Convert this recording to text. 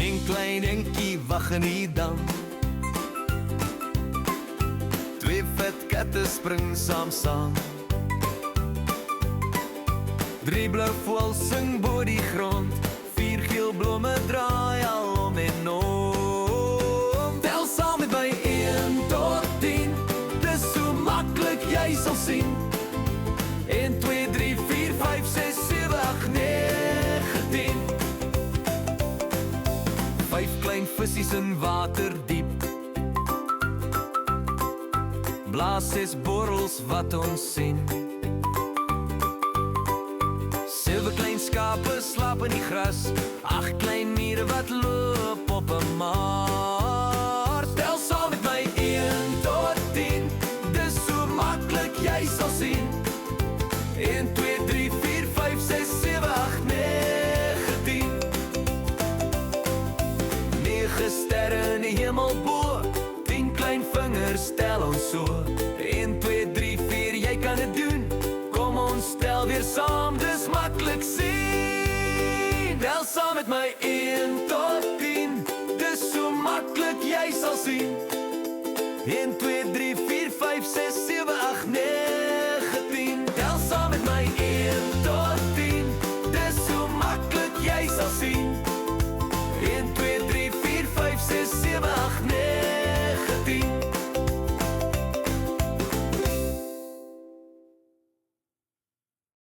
Een klein enkie wag in die dam. Twee vet katte spring saam. Drie blou voëls sing bo die grond. Vier geel blomme draai al om en om. Tel saam met my 1 tot 10. Dis so maklik jy sal sien. 1, 2, 3, 4, 5, 6, 7, 8, 9, 10. 5 klein vissies in water diep. Blaas 6 borrels wat ons sien. 7 klein skape slaap in die gras. 8 klein mure wat loop op 'n maar. Tel saam met my 1 tot 10. Dis so maklik jy sal sien. 1, 2, 3, 4, 5, 6, 7, 8, 9, 10. 9 sterre in die hemel bo. 10 klein vingers tel ons so. 1, 2, 3, 4, jy kan dit doen. Kom ons tel weer saam, dis maklik sien. Tel saam met my 1 tot 10. Dis so maklik jy sal sien. 1, 2,